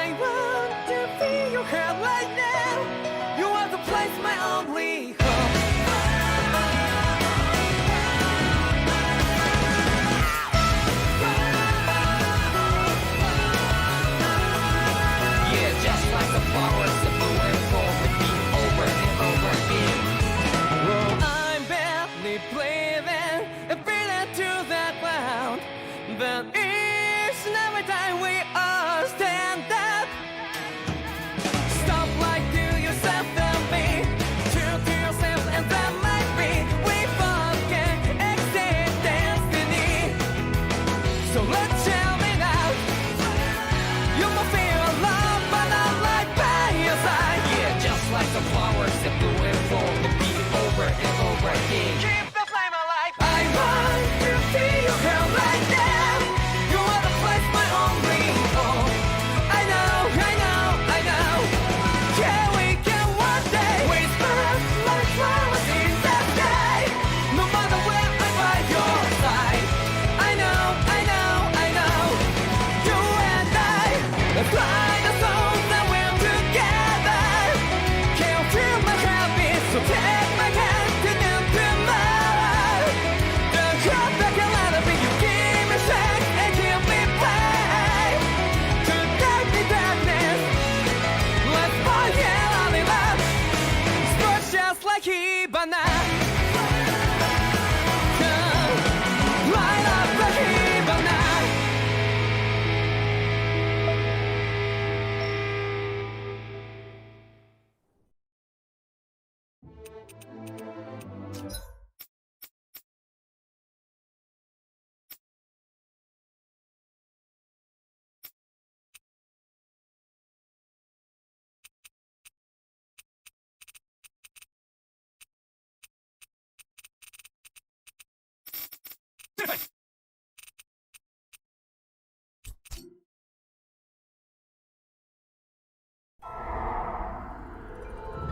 I want to feel your hand right now. You are the place, my only home. Yeah, just like the flowers that bloom and fall with me over and over again. Oh, I'm barely breathing and feeling to that ground. But each and every time we all stand up, stop like to yourself and me, true to yourself, and that might be we forget exist destiny. So let's tell me now, you must feel alone, but I'm right by your side. Yeah, just like the flowers that bloom and fall, the beat over and over again. Keep the flame alive. I want to feel your hand right now. You are the place, my only home. I know, I know, I know. Yeah, we can one day whisper like flowers in the sky. No matter where I'm by your side. I know, I know, I know. You and I, let's fly the souls that we're together. Can't feel my habits, so take my hand to do tomorrow. The crowd that can let it be, you give me strength and give me pain. To darkness, let's forget all in love. Spread just like Hibana. Light up the Hibana.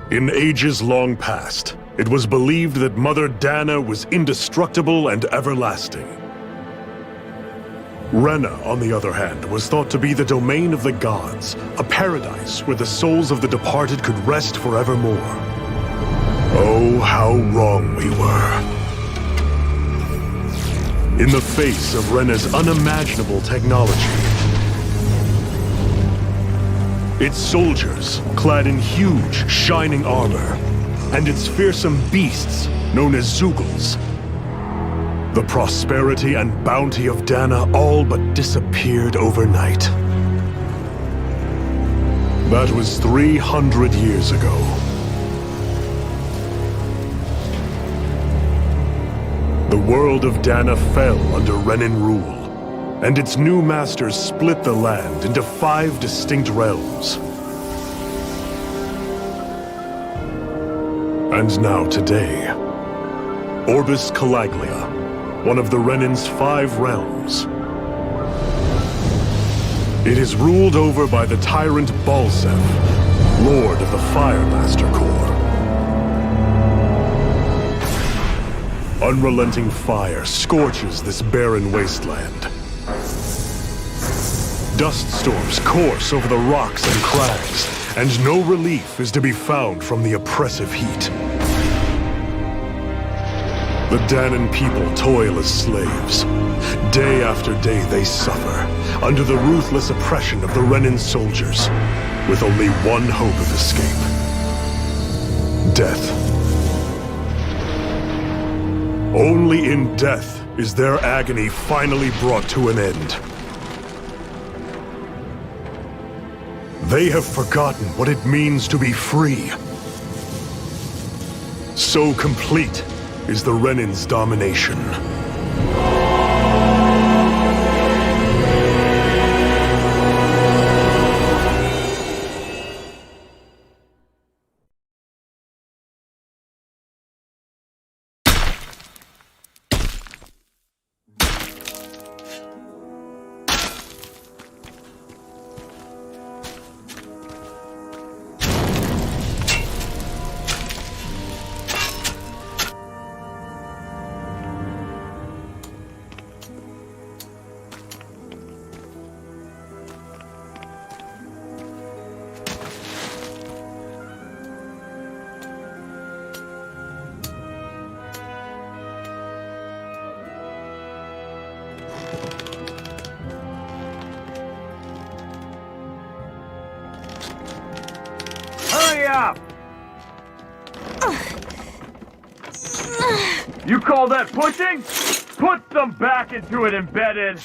In ages long past, it was believed that Mother Dana was indestructible and everlasting. Rena, on the other hand, was thought to be the domain of the gods, a paradise where the souls of the departed could rest forevermore. Oh, how wrong we were. In the face of Rena's unimaginable technology, its soldiers, clad in huge, shining armor, and its fearsome beasts, known as Zeugles. The prosperity and bounty of Dana all but disappeared overnight. That was 300 years ago. The world of Dana fell under Renin rule, and its new masters split the land into 5 distinct realms. And now today, Orbis Calaglia, one of the Renin's 5 realms. It is ruled over by the tyrant Balsef, Lord of the Firemaster Corps. Unrelenting fire scorches this barren wasteland. Dust storms course over the rocks and crags, and no relief is to be found from the oppressive heat. The Danan people toil as slaves. Day after day they suffer, under the ruthless oppression of the Renin soldiers, with only one hope of escape: death. Only in death is their agony finally brought to an end. They have forgotten what it means to be free. So complete is the Renin's domination. Hurry up! You call that pushing? Put some back into it, embedded!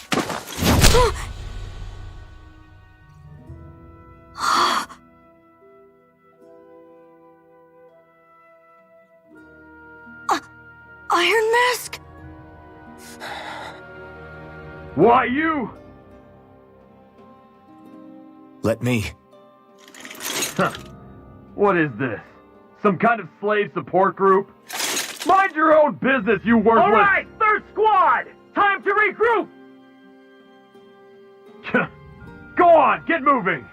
Iron Mask? Why you? Let me. Huh. What is this? Some kind of slave support group? Mind your own business, you worthless— Alright, third squad! Time to regroup! Go on, get moving!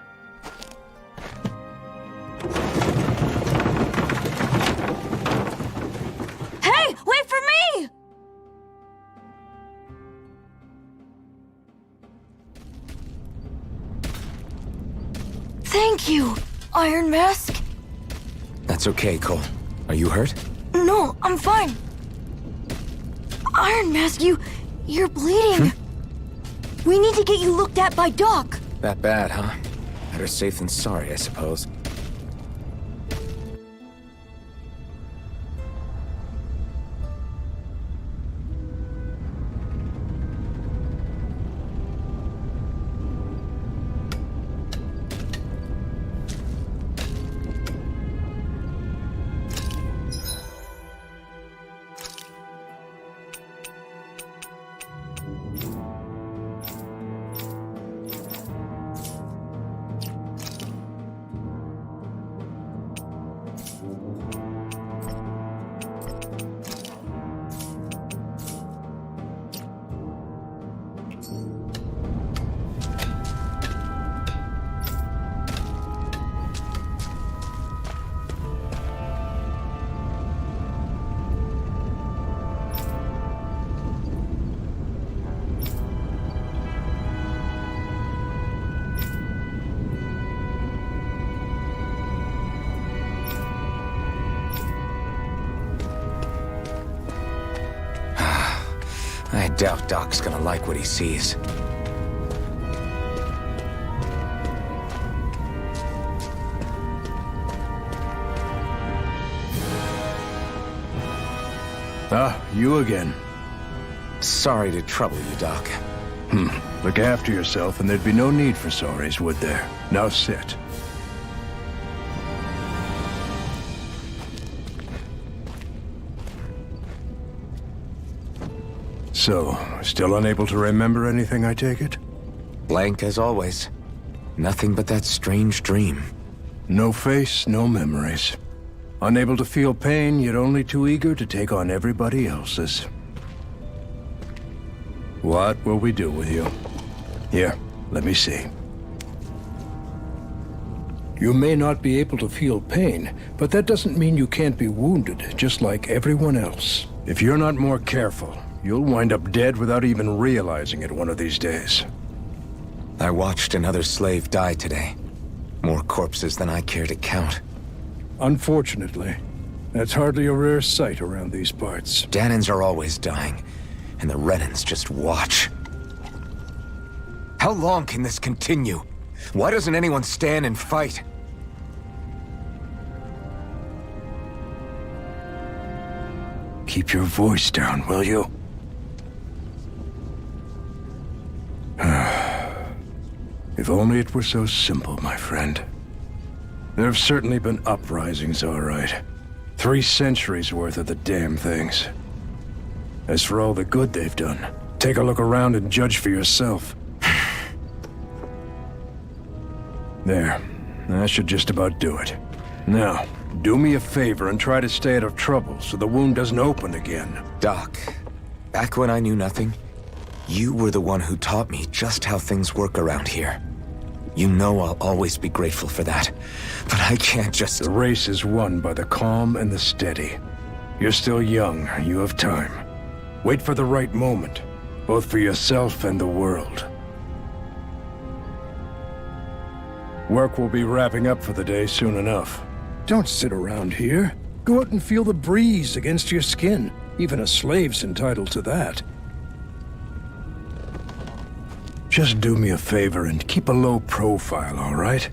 Hey, wait for me! Thank you, Iron Mask. That's okay, Cole. Are you hurt? No, I'm fine. Iron Mask, you're bleeding. We need to get you looked at by Doc. That bad, huh? Better safe than sorry, I suppose. I doubt Doc's gonna like what he sees. Ah, you again. Sorry to trouble you, Doc. Look after yourself and there'd be no need for sorries, would there? Now sit. So, still unable to remember anything, I take it? Blank as always. Nothing but that strange dream. No face, no memories. Unable to feel pain, yet only too eager to take on everybody else's. What will we do with you? Here, let me see. You may not be able to feel pain, but that doesn't mean you can't be wounded, just like everyone else. If you're not more careful, you'll wind up dead without even realizing it one of these days. I watched another slave die today. More corpses than I care to count. Unfortunately, that's hardly a rare sight around these parts. Danans are always dying, and the Renans just watch. How long can this continue? Why doesn't anyone stand and fight? Keep your voice down, will you? If only it were so simple, my friend. There have certainly been uprisings, all right. 3 centuries worth of the damn things. As for all the good they've done, take a look around and judge for yourself. There. That should just about do it. Now, do me a favor and try to stay out of trouble so the wound doesn't open again. Doc, back when I knew nothing, you were the one who taught me just how things work around here. You know I'll always be grateful for that, but I can't just— The race is won by the calm and the steady. You're still young, you have time. Wait for the right moment, both for yourself and the world. Work will be wrapping up for the day soon enough. Don't sit around here. Go out and feel the breeze against your skin. Even a slave's entitled to that. Just do me a favor and keep a low profile, all right?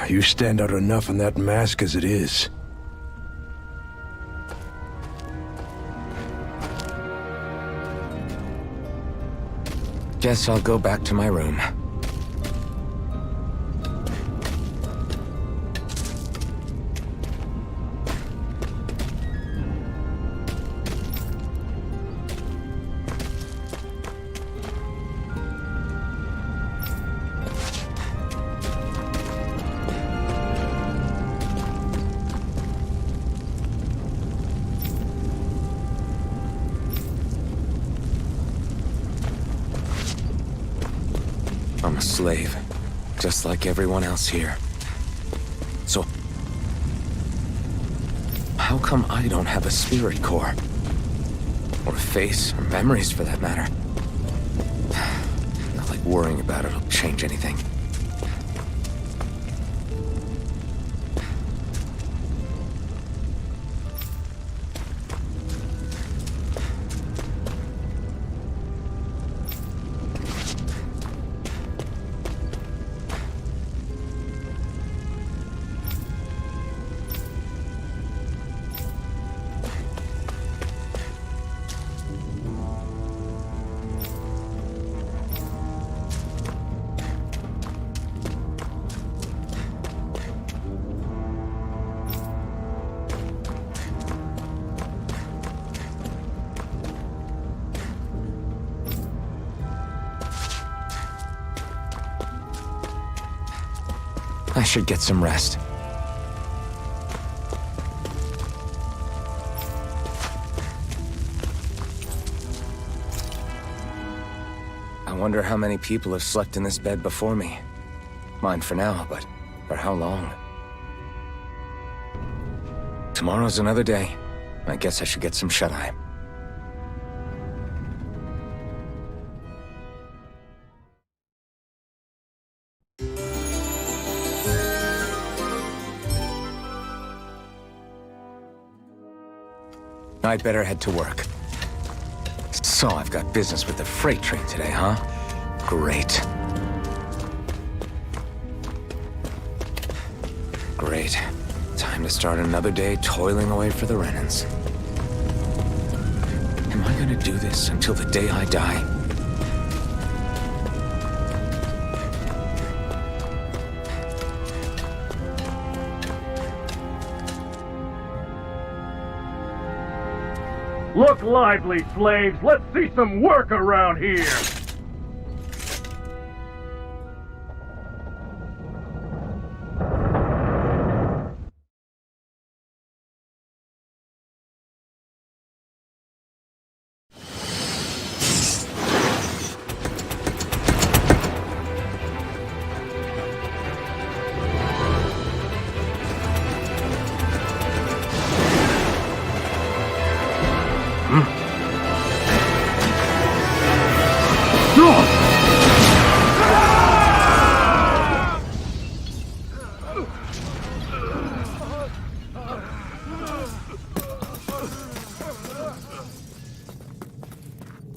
You stand out enough in that mask as it is. Guess I'll go back to my room. I'm a slave, just like everyone else here. So, how come I don't have a spirit core? Or a face, or memories for that matter? Not like worrying about it'll change anything. I should get some rest. I wonder how many people have slept in this bed before me. Mine for now, but for how long? Tomorrow's another day. I guess I should get some shut-eye. I'd better head to work. So I've got business with the freight train today, huh? Great. Great. Time to start another day toiling away for the Renans. Am I gonna do this until the day I die? Look lively, slaves! Let's see some work around here!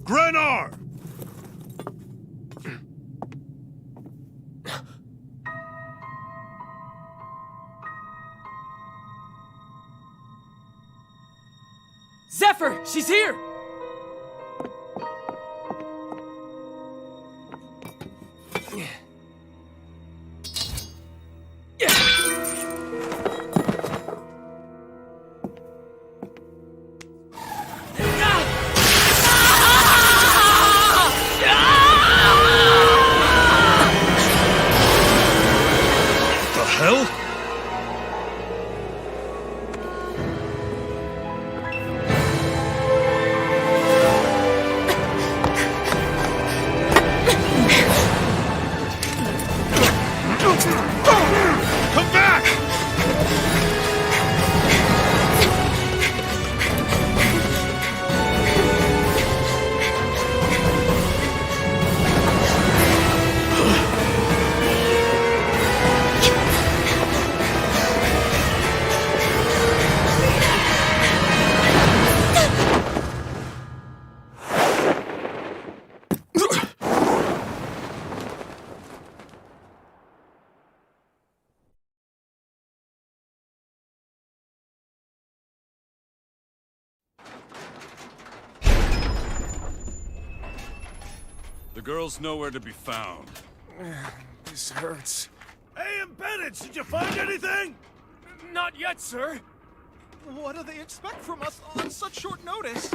Grenar! Zephyr, she's here! The hell? The girl's nowhere to be found. This hurts. Hey, embedded! Did you find anything? Not yet, sir. What do they expect from us on such short notice?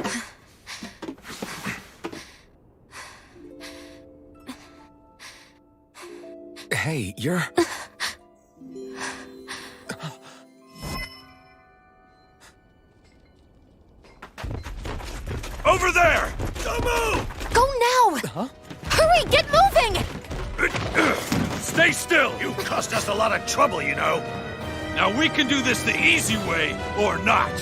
Hey, you're... Over there! Don't move! Go now! Huh? Hurry, get moving! Stay still! You caused us a lot of trouble, you know. Now we can do this the easy way, or not.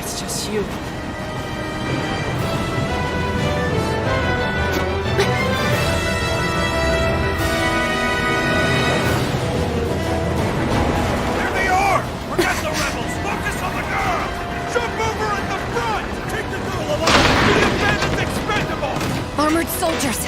It's just you. There they are! Forget the rebels! Focus on the girl! Jump over at the front! Take the girl alive! The embedded's expendable! Armored soldiers!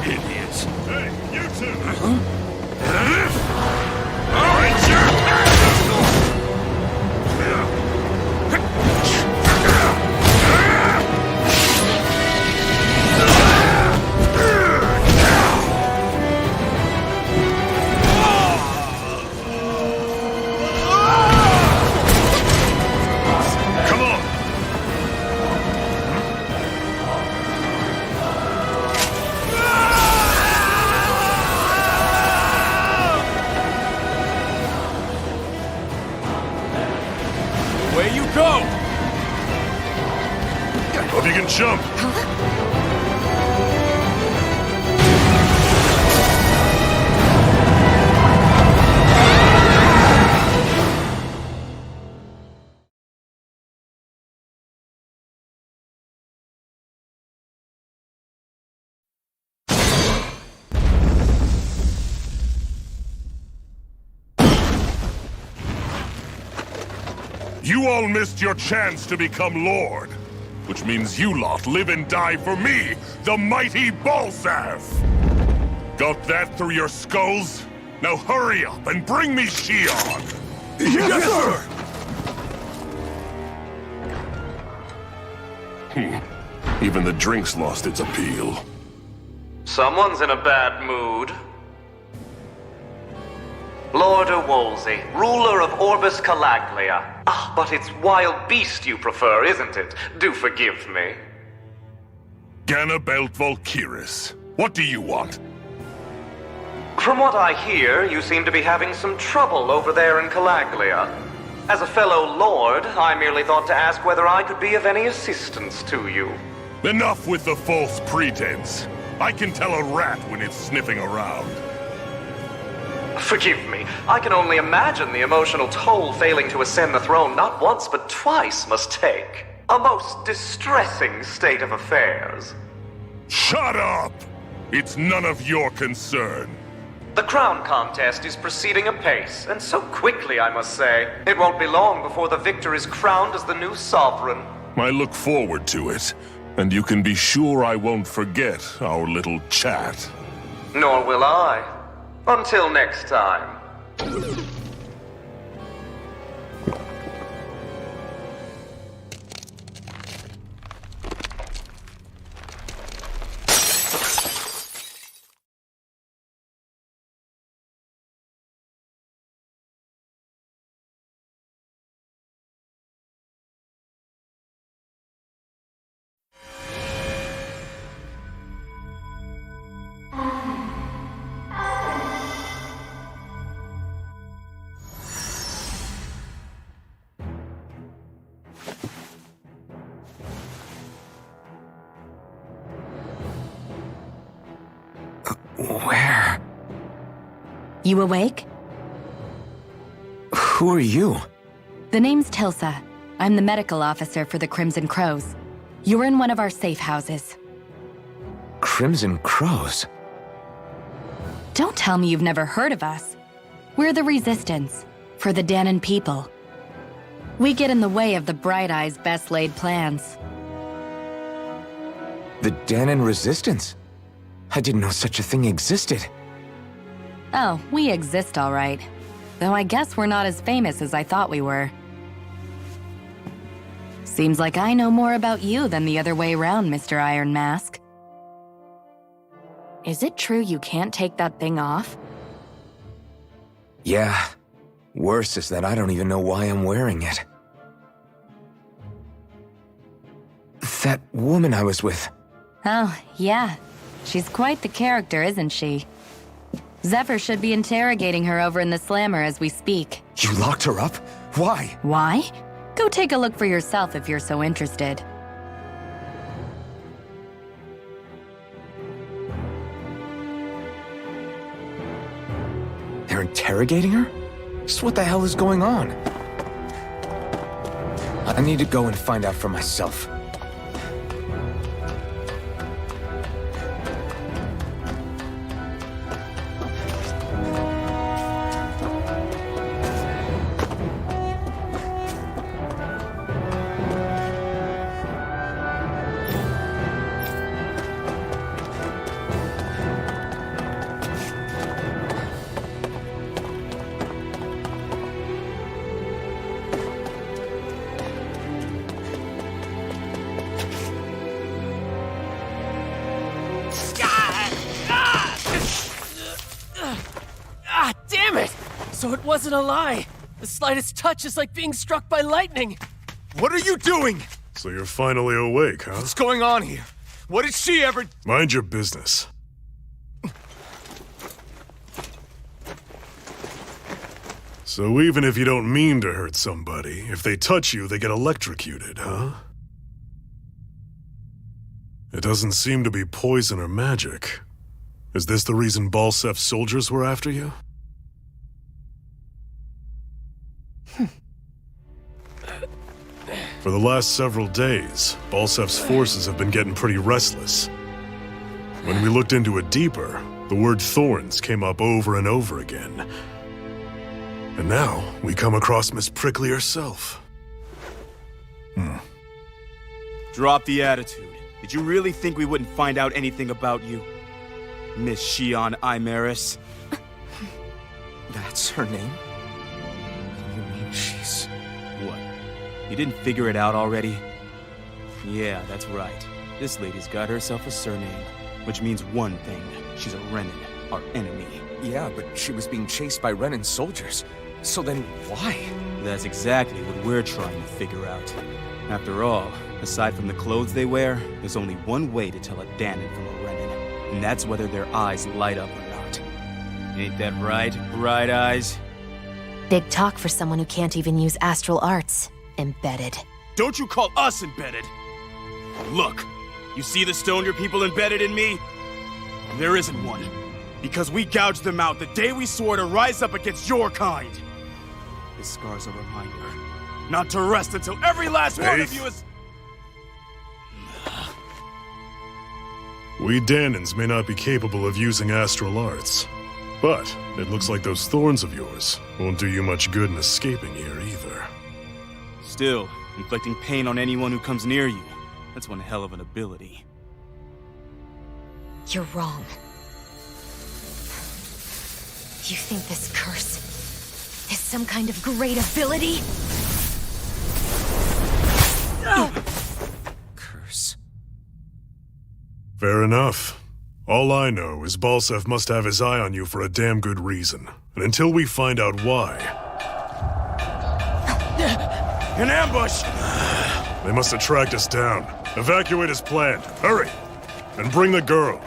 Idiots. Hey, you two! All right, Come on! away you go! Hope you can jump! You all missed your chance to become Lord, which means you lot live and die for me, the mighty Balzav! Got that through your skulls? Now hurry up and bring me Shion! Yes, sir! Even the drink's lost its appeal. Someone's in a bad mood. Lord Wolsey, ruler of Orbis Calaglia. Ah, but it's wild beast you prefer, isn't it? Do forgive me. Ganabelt Valkyris, what do you want? From what I hear, you seem to be having some trouble over there in Calaglia. As a fellow lord, I merely thought to ask whether I could be of any assistance to you. Enough with the false pretense. I can tell a rat when it's sniffing around. Forgive me, I can only imagine the emotional toll failing to ascend the throne not once but twice must take. A most distressing state of affairs. Shut up! It's none of your concern. The crown contest is proceeding apace, and so quickly, I must say. It won't be long before the victor is crowned as the new sovereign. I look forward to it, and you can be sure I won't forget our little chat. Nor will I. Until next time. You awake? Who are you? The name's Tilsa. I'm the medical officer for the Crimson Crows. You're in one of our safe houses. Crimson Crows? Don't tell me you've never heard of us. We're the Resistance, for the Danon people. We get in the way of the Bright Eye's best laid plans. The Danon Resistance? I didn't know such a thing existed. Oh, we exist all right. Though I guess we're not as famous as I thought we were. Seems like I know more about you than the other way around, Mr. Iron Mask. Is it true you can't take that thing off? Yeah. Worse is that I don't even know why I'm wearing it. That woman I was with. Oh, yeah. She's quite the character, isn't she? Zephyr should be interrogating her over in the Slammer as we speak. You locked her up? Why? Why? Go take a look for yourself if you're so interested. They're interrogating her? Just what the hell is going on? I need to go and find out for myself. Ah, damn it! So it wasn't a lie. The slightest touch is like being struck by lightning. What are you doing? So you're finally awake, huh? What's going on here? What did she ever... Mind your business. So even if you don't mean to hurt somebody, if they touch you, they get electrocuted, huh? It doesn't seem to be poison or magic. Is this the reason Balsef's soldiers were after you? For the last several days, Balsef's forces have been getting pretty restless. When we looked into it deeper, the word thorns came up over and over again. And now, we come across Miss Prickly herself. Drop the attitude. Did you really think we wouldn't find out anything about you? Miss Shion Imaris? That's her name? You mean she's... What? You didn't figure it out already? Yeah, that's right. This lady's got herself a surname, which means one thing. She's a Renin, our enemy. Yeah, but she was being chased by Renin soldiers. So then, why? That's exactly what we're trying to figure out. After all, aside from the clothes they wear, there's only one way to tell a Danon from a Renin, and that's whether their eyes light up or not. Ain't that right, Bright Eyes? Big talk for someone who can't even use astral arts. Embedded. Don't you call us embedded! Look, you see the stone your people embedded in me? There isn't one. Because we gouged them out the day we swore to rise up against your kind. This scar's a reminder. Not to rest until every last one of you is... We Danons may not be capable of using astral arts, but it looks like those thorns of yours won't do you much good in escaping here either. Still, inflicting pain on anyone who comes near you, that's one hell of an ability. You're wrong. You think this curse is some kind of great ability? Curse. Fair enough. All I know is Balsef must have his eye on you for a damn good reason. And until we find out why... An ambush! They must have tracked us down. Evacuate as planned. Hurry! And bring the girl.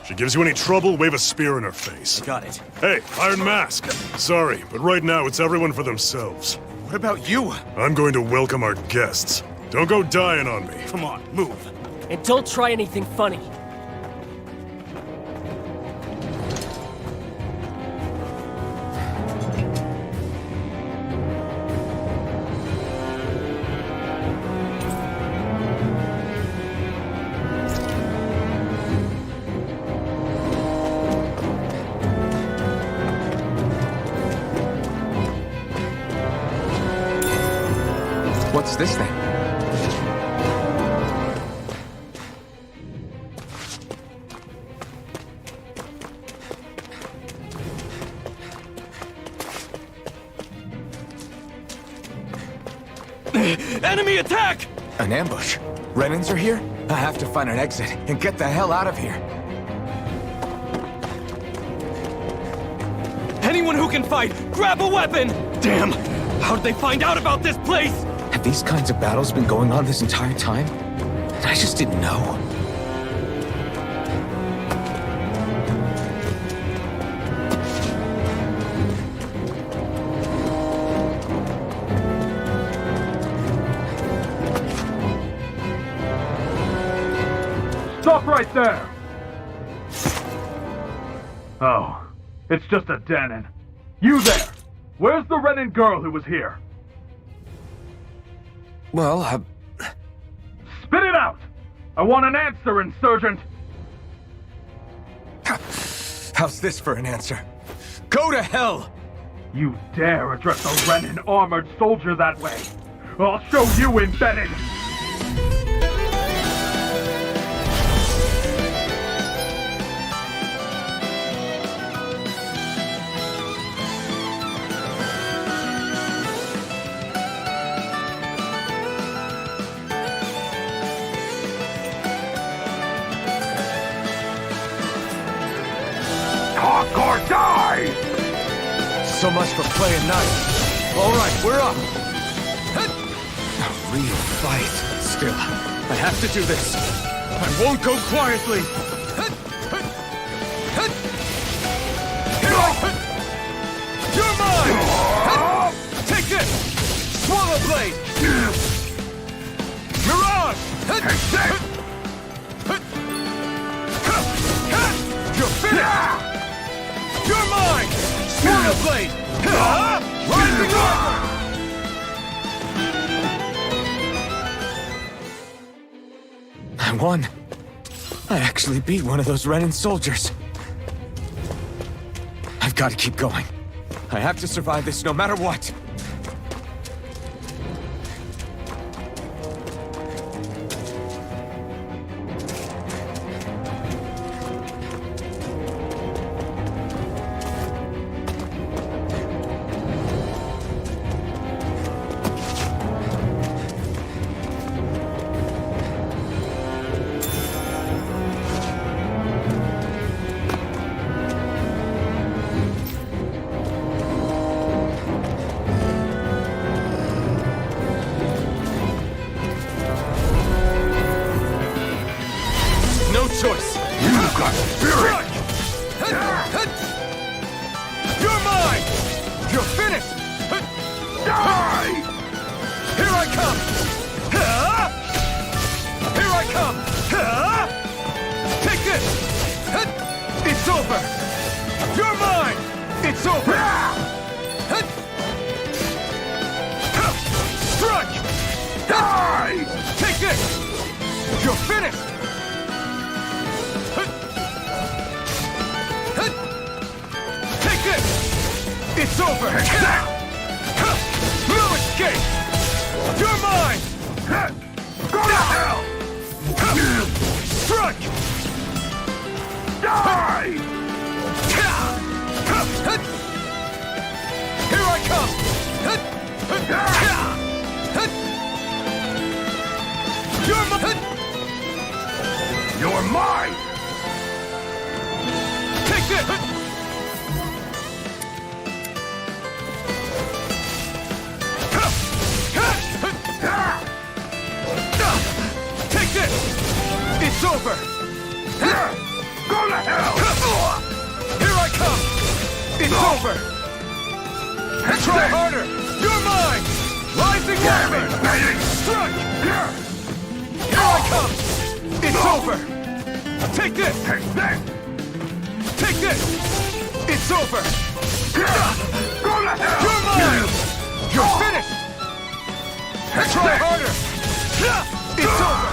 She gives you any trouble, wave a spear in her face. Got it. Hey, Iron Mask. Sorry, but right now it's everyone for themselves. What about you? I'm going to welcome our guests. Don't go dying on me. Come on, move. And don't try anything funny. What's this thing? Enemy attack! An ambush? Renans are here? I have to find an exit and get the hell out of here. Anyone who can fight, grab a weapon! Damn! How did they find out about this place? Have these kinds of battles been going on this entire time? And I just didn't know. Stop right there! Oh, it's just a Danon. You there! Where's the Renan girl who was here? Well, Spit it out! I want an answer, Insurgent! How's this for an answer? Go to hell! You dare address a Renan armored soldier that way? I'll show you, Embedded! Talk or die! So much for playing nice. All right, we're up. A real fight. Still, I have to do this. I won't go quietly. You're mine! Take this! Swallow blade! Mirage! You're finished! You're mine! Swallow blade! Rising armor! I won. I actually beat one of those Renan soldiers. I've got to keep going. I have to survive this no matter what. No choice. You've got spirit! You're mine! You're finished! Die! Here I come! Here I come! Take this! It's over! You're mine! It's over! Strike! Die! Take this! You're finished! Take this! It's over! No escape! You're mine! Go to hell! Strike! Die! Here I come! You're mine! Take this! Take this! It's over! Go to hell! Here I come! It's over! Try harder! You're mine! Rising armor! Strike! Here I come! It's over! Take this! Take this! Take this! It's over! Go to hell! You're mine! You're finished! Try harder! It's over!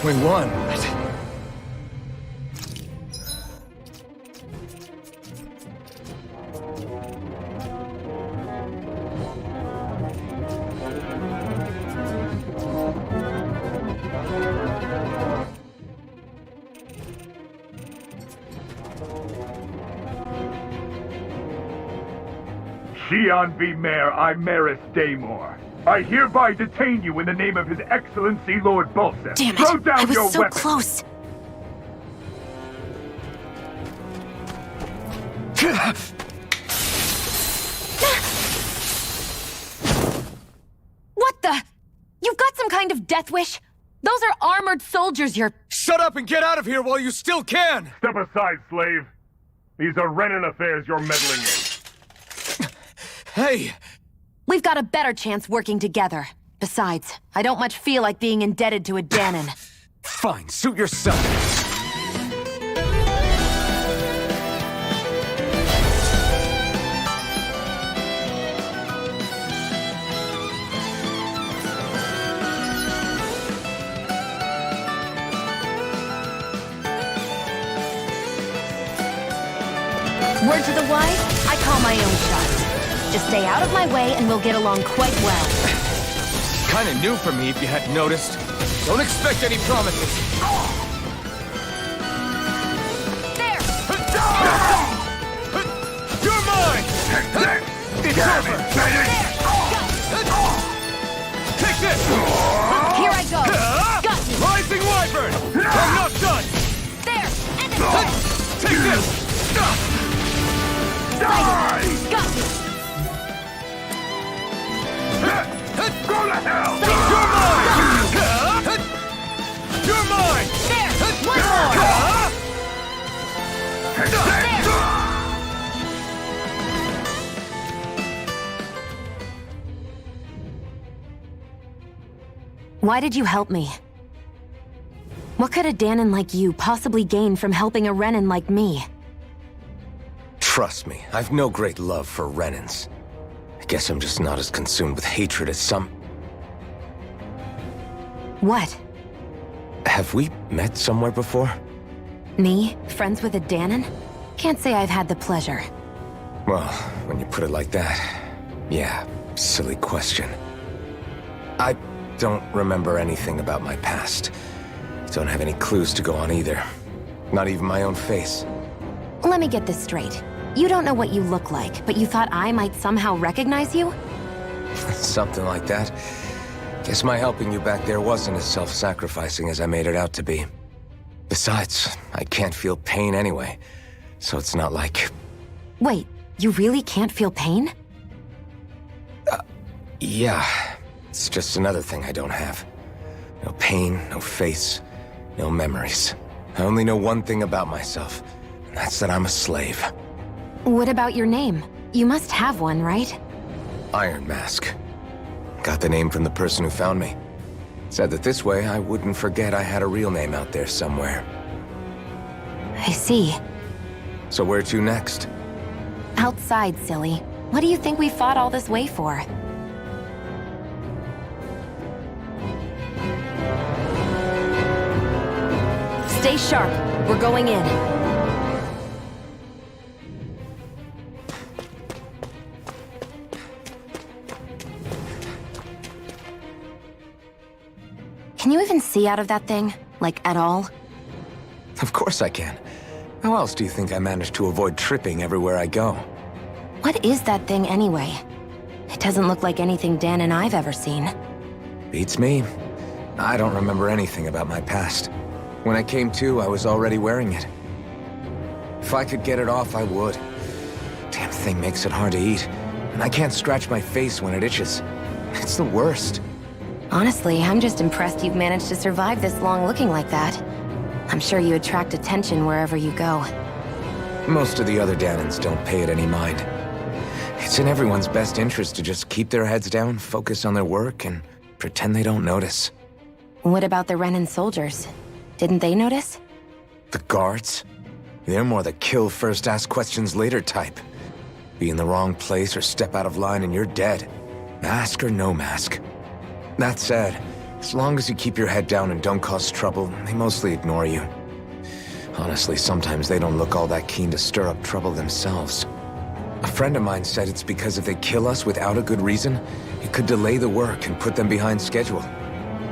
We won. Shion V. Mayor Imaris Daymore. I hereby detain you in the name of His Excellency Lord Bulseth. Damn it! Throw down I was your so weapon. close. What the? You've got some kind of death wish? Those are armored soldiers you're... Shut up and get out of here while you still can! Step aside, slave. These are Renan affairs you're meddling in. Hey! We've got a better chance working together. Besides, I don't much feel like being indebted to a Danon. Fine, suit yourself. Word to the wise, I call my own shots. Just stay out of my way and we'll get along quite well. Kinda new for me if you hadn't noticed. Don't expect any promises. There! You're mine! It's over! Take this! Here I go! Got you! Rising Wyvern! I'm not done! There! And Take this! Die! Got you! Go to hell! You're mine! You're mine! There! One more! Why did you help me? What could a Danon like you possibly gain from helping a Renan like me? Trust me, I've no great love for Renans. I guess I'm just not as consumed with hatred as some... What? Have we met somewhere before? Me? Friends with a Danon? Can't say I've had the pleasure. Well, when you put it like that, yeah, silly question. I don't remember anything about my past. Don't have any clues to go on either. Not even my own face. Let me get this straight. You don't know what you look like, but you thought I might somehow recognize you? Something like that. Guess my helping you back there wasn't as self-sacrificing as I made it out to be. Besides, I can't feel pain anyway, so it's not like... Wait, you really can't feel pain? Yeah. It's just another thing I don't have. No pain, no face, no memories. I only know one thing about myself, and that's that I'm a slave. What about your name? You must have one, right? Iron Mask. Got the name from the person who found me. Said that this way I wouldn't forget I had a real name out there somewhere. I see. So where to next? Outside, silly. What do you think we fought all this way for? Stay sharp. We're going in. Can you even see out of that thing? Like, at all? Of course I can. How else do you think I managed to avoid tripping everywhere I go? What is that thing anyway? It doesn't look like anything Dan and I've ever seen. Beats me. I don't remember anything about my past. When I came to, I was already wearing it. If I could get it off, I would. Damn thing makes it hard to eat, and I can't scratch my face when it itches. It's the worst. Honestly, I'm just impressed you've managed to survive this long looking like that. I'm sure you attract attention wherever you go. Most of the other Danons don't pay it any mind. It's in everyone's best interest to just keep their heads down, focus on their work, and pretend they don't notice. What about the Renan soldiers? Didn't they notice? The guards? They're more the kill first, ask questions later type. Be in the wrong place or step out of line and you're dead. Mask or no mask. That said, as long as you keep your head down and don't cause trouble, they mostly ignore you. Honestly, sometimes they don't look all that keen to stir up trouble themselves. A friend of mine said it's because if they kill us without a good reason, it could delay the work and put them behind schedule.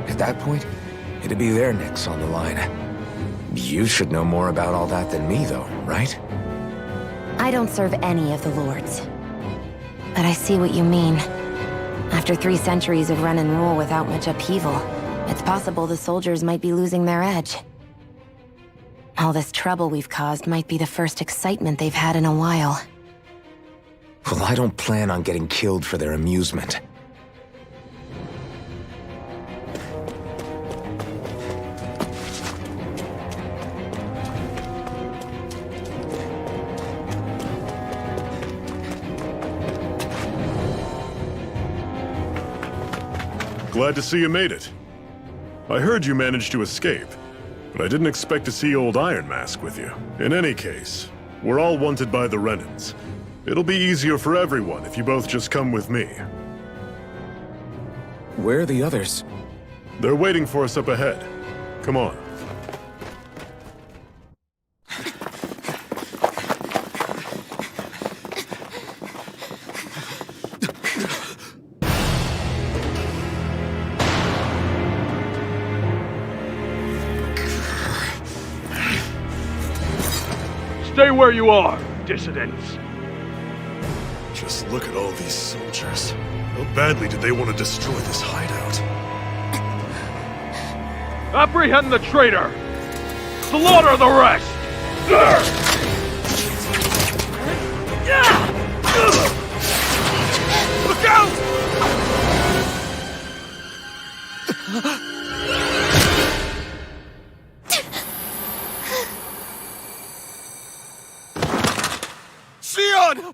At that point, it'd be their necks on the line. You should know more about all that than me, though, right? I don't serve any of the lords. But I see what you mean. After 3 centuries of run and rule without much upheaval, it's possible the soldiers might be losing their edge. All this trouble we've caused might be the first excitement they've had in a while. Well, I don't plan on getting killed for their amusement. Glad to see you made it. I heard you managed to escape, but I didn't expect to see old Iron Mask with you. In any case, we're all wanted by the Renans. It'll be easier for everyone if you both just come with me. Where are the others? They're waiting for us up ahead. Come on. Stay where you are, dissidents. Just look at all these soldiers. How badly did they want to destroy this hideout? Apprehend the traitor! Slaughter the rest! Look out! Sion!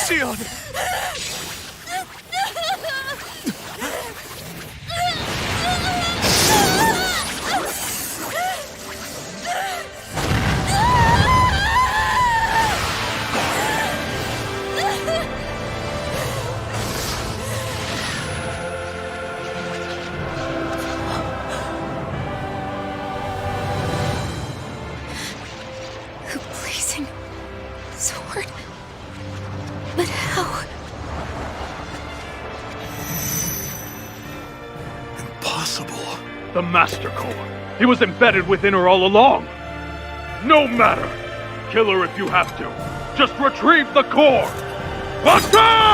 Sion! Blazing sword. But how? Impossible. The Master Core. He was embedded within her all along. No matter. Kill her if you have to. Just retrieve the core. Attack!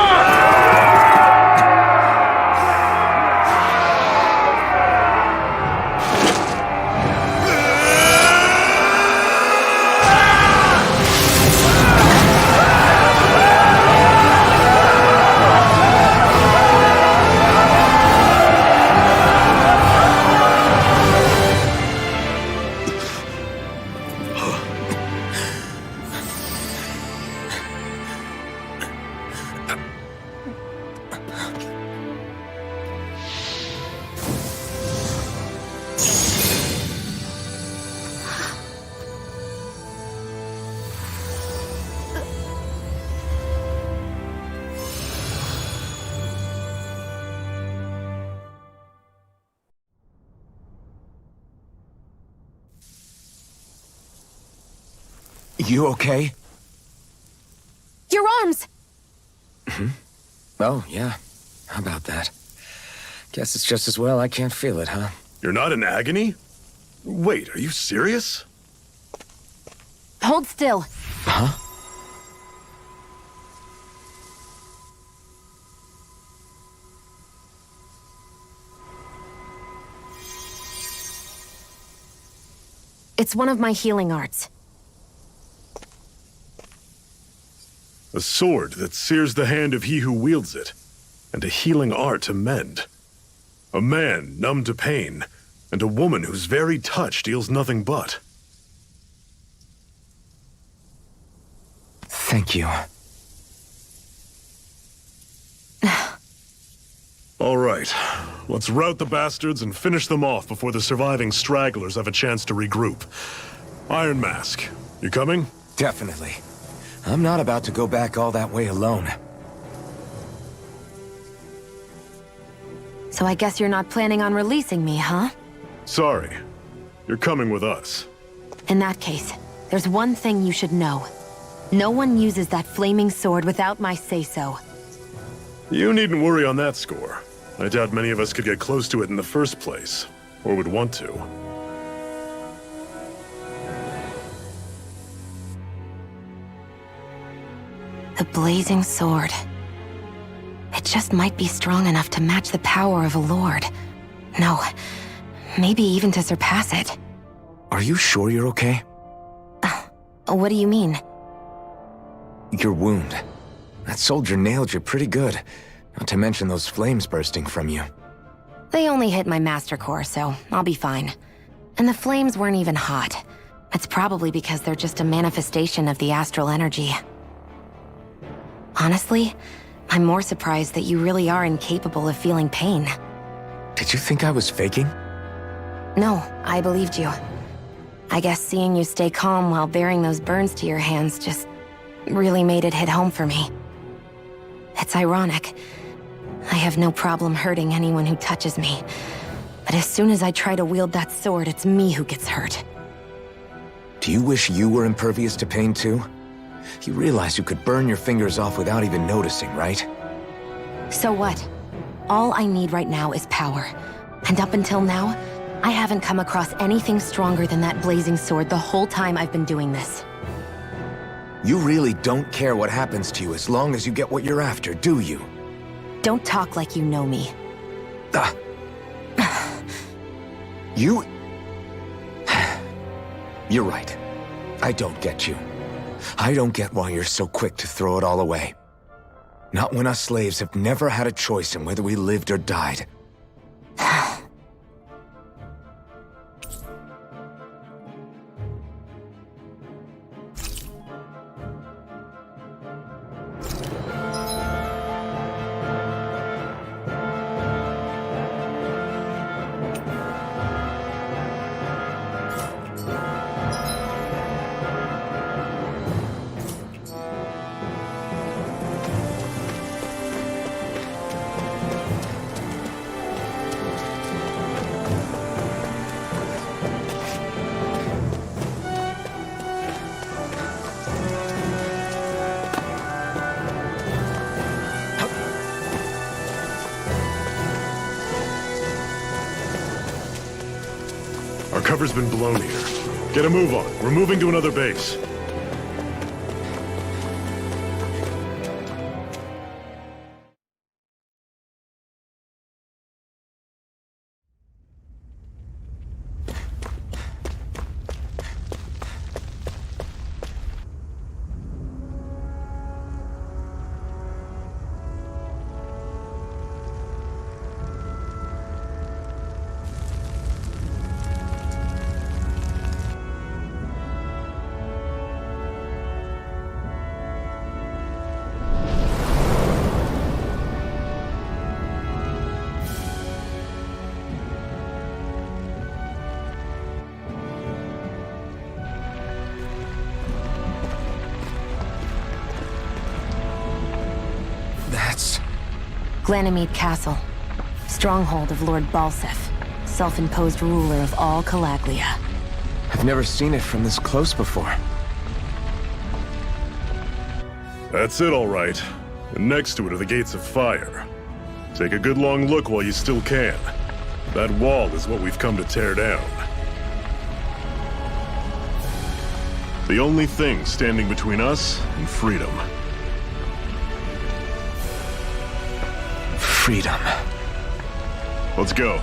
You okay? Your arms! Oh, yeah. How about that? Guess it's just as well I can't feel it, huh? You're not in agony? Wait, are you serious? Hold still. Huh? It's one of my healing arts. A sword that sears the hand of he who wields it, and a healing art to mend. A man numb to pain, and a woman whose very touch deals nothing but. Thank you. All right, let's rout the bastards and finish them off before the surviving stragglers have a chance to regroup. Iron Mask, you coming? Definitely. I'm not about to go back all that way alone. So I guess you're not planning on releasing me, huh? Sorry. You're coming with us. In that case, there's one thing you should know. No one uses that flaming sword without my say-so. You needn't worry on that score. I doubt many of us could get close to it in the first place, or would want to. The blazing sword. It just might be strong enough to match the power of a lord. No, maybe even to surpass it. Are you sure you're okay? What do you mean? Your wound. That soldier nailed you pretty good. Not to mention those flames bursting from you. They only hit my master core, so I'll be fine. And the flames weren't even hot. It's probably because they're just a manifestation of the astral energy. Honestly, I'm more surprised that you really are incapable of feeling pain. Did you think I was faking? No, I believed you. I guess seeing you stay calm while bearing those burns to your hands just really made it hit home for me. It's ironic. I have no problem hurting anyone who touches me. But as soon as I try to wield that sword, it's me who gets hurt. Do you wish you were impervious to pain too? You realize you could burn your fingers off without even noticing, right? So what? All I need right now is power. And up until now, I haven't come across anything stronger than that blazing sword the whole time I've been doing this. You really don't care what happens to you as long as you get what you're after, do you? Don't talk like you know me. You... You're right. I don't get you. I don't get why you're so quick to throw it all away. Not when us slaves have never had a choice in whether we lived or died. Our cover's been blown here. Get a move on. We're moving to another base. Glanimede Castle. Stronghold of Lord Balsef, self-imposed ruler of all Calaglia. I've never seen it from this close before. That's it, all right. And next to it are the gates of fire. Take a good long look while you still can. That wall is what we've come to tear down. The only thing standing between us and freedom. Freedom. Let's go.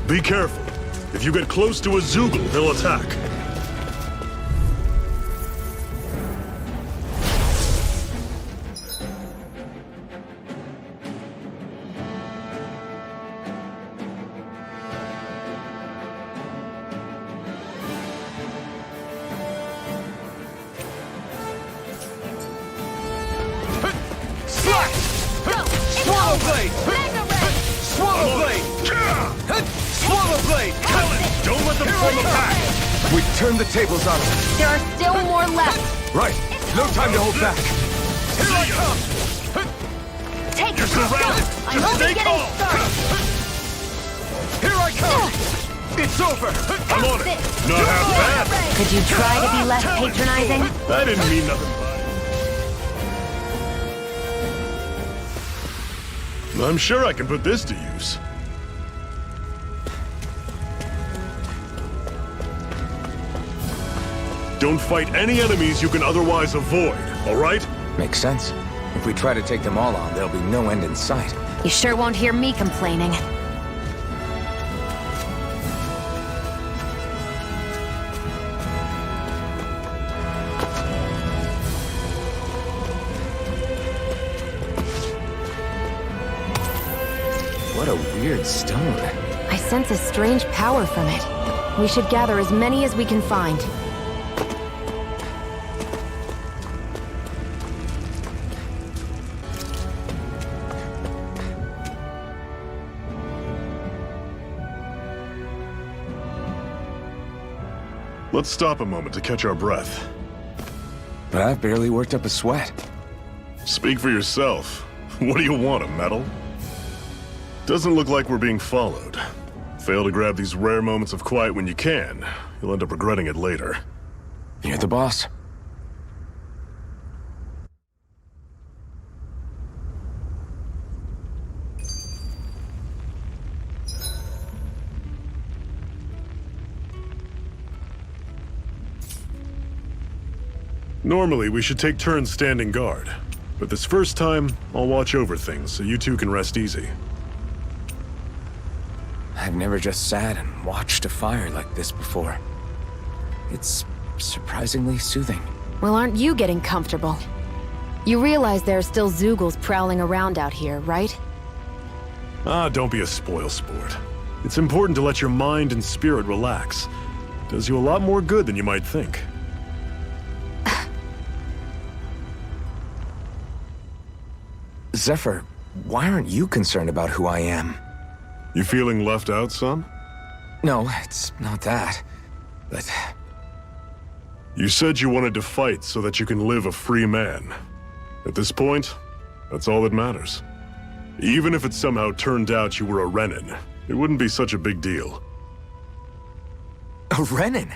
Be careful. If you get close to a Zoogle, they'll attack. Swallow Blade! Swallow Blade! Swallow Blade! Don't let them form a pack! We turned the tables on them. There are still more left. Right. No time to hold back. Here I come! Take You're surrounded! I'm Just only stay getting calm! started. Here I come! It's over! I'm on it! Not half bad! Could you try to be less patronizing? I didn't mean nothing by it. I'm sure I can put this to use. Don't fight any enemies you can otherwise avoid, all right? Makes sense. If we try to take them all on, there'll be no end in sight. You sure won't hear me complaining. What a weird stone. I sense a strange power from it. We should gather as many as we can find. Let's stop a moment to catch our breath. But I've barely worked up a sweat. Speak for yourself. What do you want, a medal? Doesn't look like we're being followed. Fail to grab these rare moments of quiet when you can, you'll end up regretting it later. You're the boss. Normally, we should take turns standing guard. But this first time, I'll watch over things so you two can rest easy. I've never just sat and watched a fire like this before. It's surprisingly soothing. Well, aren't you getting comfortable? You realize there are still Zoogles prowling around out here, right? Ah, don't be a spoil sport. It's important to let your mind and spirit relax. Does you a lot more good than you might think. Zephyr, why aren't you concerned about who I am? You feeling left out, son? No, it's not that. But You said you wanted to fight so that you can live a free man. At this point, that's all that matters. Even if it somehow turned out you were a Renin, it wouldn't be such a big deal. a Renin?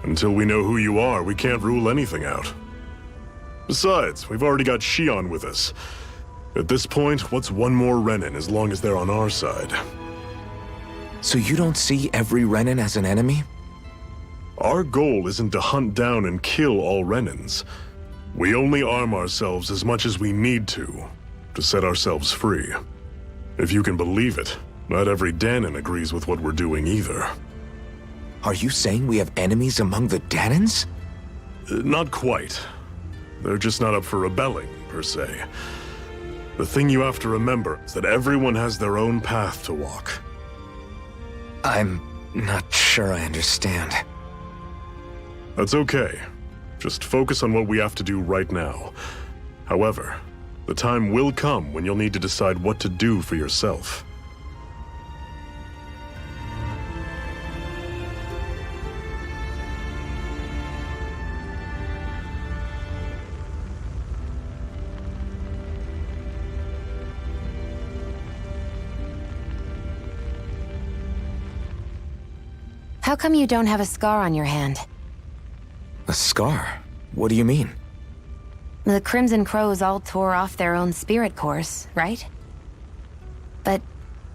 Until we know who you are, we can't rule anything out. Besides, we've already got Shion with us. At this point, what's one more Renin as long as they're on our side? So you don't see every Renin as an enemy? Our goal isn't to hunt down and kill all Renins. We only arm ourselves as much as we need to set ourselves free. If you can believe it, not every Danon agrees with what we're doing either. Are you saying we have enemies among the Danons? Not quite. They're just not up for rebelling, per se. The thing you have to remember is that everyone has their own path to walk. I'm not sure I understand. That's okay. Just focus on what we have to do right now. However, the time will come when you'll need to decide what to do for yourself. How come you don't have a scar on your hand? A scar? What do you mean? The Crimson Crows all tore off their own spirit cores, right? But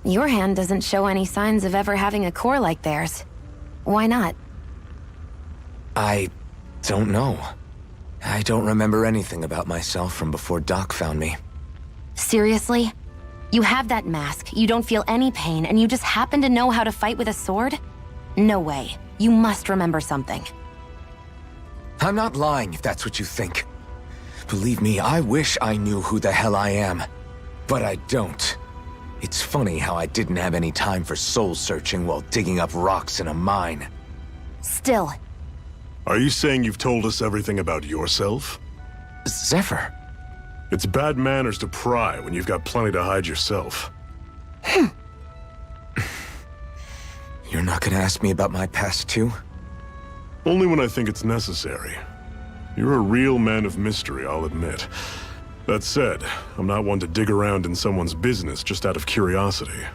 your hand doesn't show any signs of ever having a core like theirs. Why not? I don't know. I don't remember anything about myself from before Doc found me. Seriously? You have that mask, you don't feel any pain, and you just happen to know how to fight with a sword? No way. You must remember something. I'm not lying if that's what you think. Believe me, I wish I knew who the hell I am. But I don't. It's funny how I didn't have any time for soul-searching while digging up rocks in a mine. Still. Are you saying you've told us everything about yourself? Zephyr. It's bad manners to pry when you've got plenty to hide yourself. You're not gonna ask me about my past, too? Only when I think it's necessary. You're a real man of mystery, I'll admit. That said, I'm not one to dig around in someone's business just out of curiosity.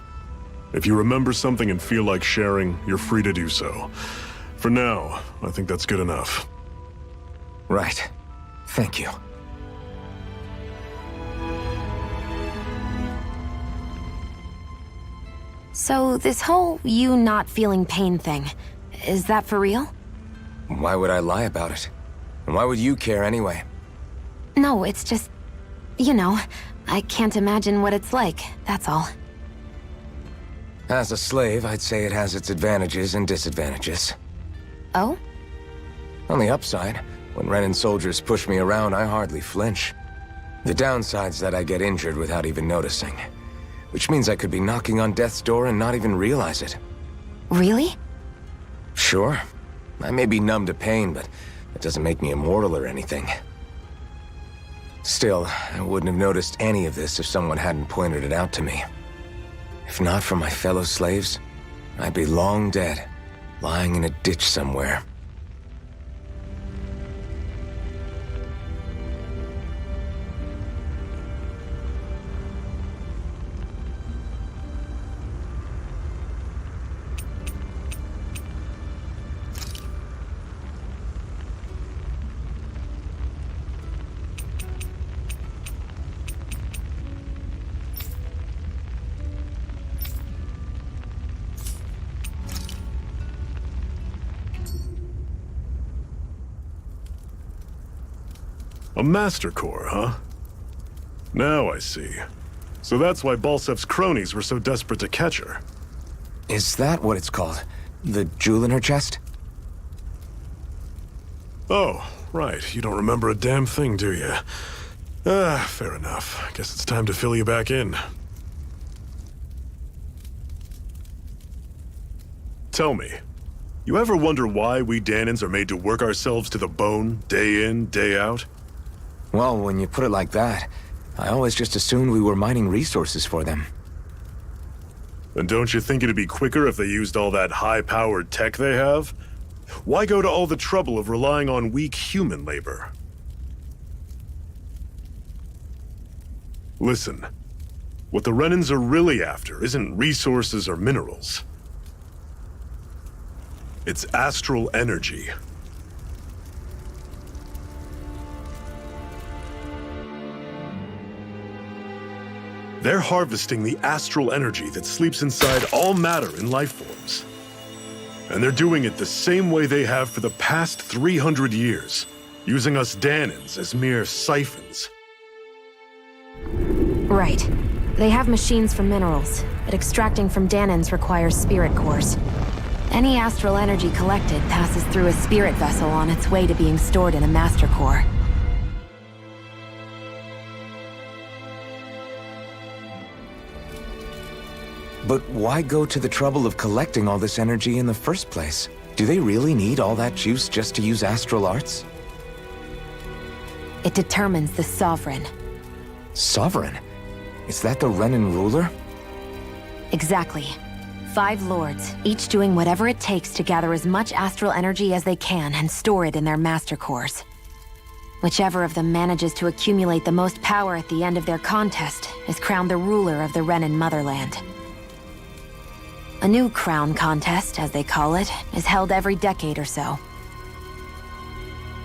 If you remember something and feel like sharing, you're free to do so. For now, I think that's good enough. Right. Thank you. So, this whole you not feeling pain thing, is that for real? Why would I lie about it? And why would you care anyway? No, it's just... You know, I can't imagine what it's like, that's all. As a slave, I'd say it has its advantages and disadvantages. Oh? On the upside, when Renan soldiers push me around, I hardly flinch. The downside's that I get injured without even noticing. Which means I could be knocking on death's door and not even realize it. Really? Sure. I may be numb to pain, but that doesn't make me immortal or anything. Still, I wouldn't have noticed any of this if someone hadn't pointed it out to me. If not for my fellow slaves, I'd be long dead, lying in a ditch somewhere. A Master Core, huh? Now I see. So that's why Balsev's cronies were so desperate to catch her. Is that what it's called? The jewel in her chest? Oh, right. You don't remember a damn thing, do you? Fair enough. Guess it's time to fill you back in. Tell me, you ever wonder why we Danans are made to work ourselves to the bone, day in, day out? Well, when you put it like that, I always just assumed we were mining resources for them. And don't you think it'd be quicker if they used all that high-powered tech they have? Why go to all the trouble of relying on weak human labor? Listen, what the Renans are really after isn't resources or minerals. It's astral energy. They're harvesting the astral energy that sleeps inside all matter in life forms. And they're doing it the same way they have for the past 300 years, using us Danans as mere siphons. Right. They have machines for minerals, but extracting from Danans requires spirit cores. Any astral energy collected passes through a spirit vessel on its way to being stored in a master core. But why go to the trouble of collecting all this energy in the first place? Do they really need all that juice just to use astral arts? It determines the Sovereign. Sovereign? Is that the Renan ruler? Exactly. 5 lords, each doing whatever it takes to gather as much astral energy as they can and store it in their master cores. Whichever of them manages to accumulate the most power at the end of their contest is crowned the ruler of the Renan motherland. A new crown contest, as they call it, is held every decade or so.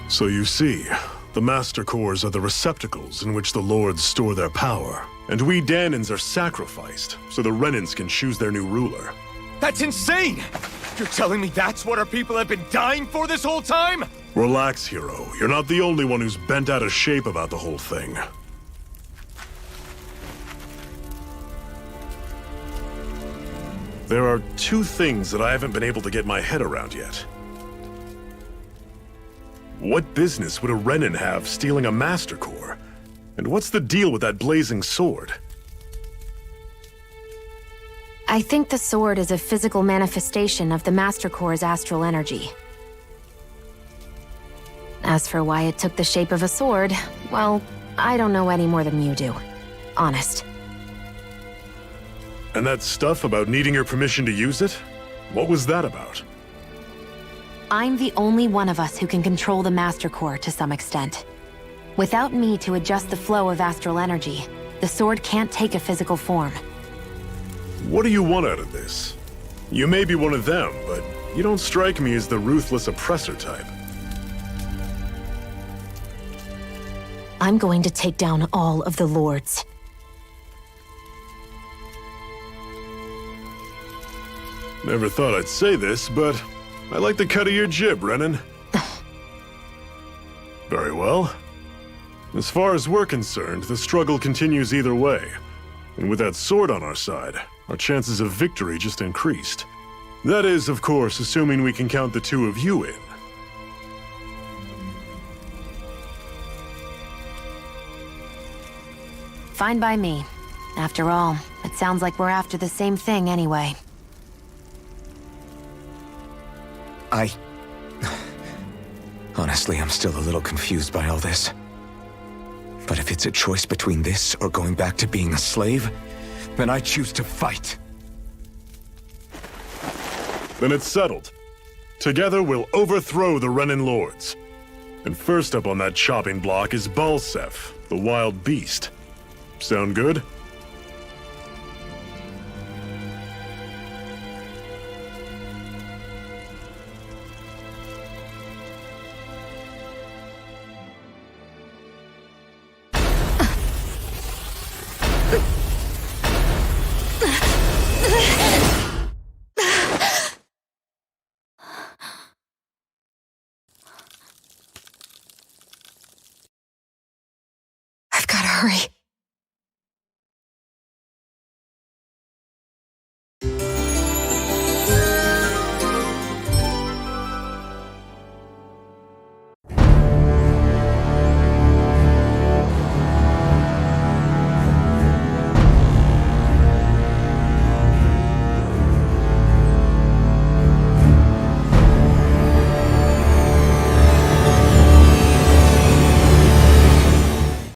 So you see, the Master Cores are the receptacles in which the Lords store their power. And we Danans are sacrificed, so the Renans can choose their new ruler. That's insane! You're telling me that's what our people have been dying for this whole time? Relax, hero. You're not the only one who's bent out of shape about the whole thing. There are two things that I haven't been able to get my head around yet. What business would a Renin have stealing a Master Core? And what's the deal with that blazing sword? I think the sword is a physical manifestation of the Master Core's astral energy. As for why it took the shape of a sword, well, I don't know any more than you do. Honest. And that stuff about needing your permission to use it? What was that about? I'm the only one of us who can control the Master Core to some extent. Without me to adjust the flow of astral energy, the sword can't take a physical form. What do you want out of this? You may be one of them, but you don't strike me as the ruthless oppressor type. I'm going to take down all of the Lords. Never thought I'd say this, but I like the cut of your jib, Renin. Very well. As far as we're concerned, the struggle continues either way. And with that sword on our side, our chances of victory just increased. That is, of course, assuming we can count the two of you in. Fine by me. After all, it sounds like we're after the same thing anyway. Honestly, I'm still a little confused by all this. But if it's a choice between this or going back to being a slave, then I choose to fight. Then it's settled. Together we'll overthrow the Renin Lords. And first up on that chopping block is Balsef, the wild beast. Sound good? I've gotta hurry.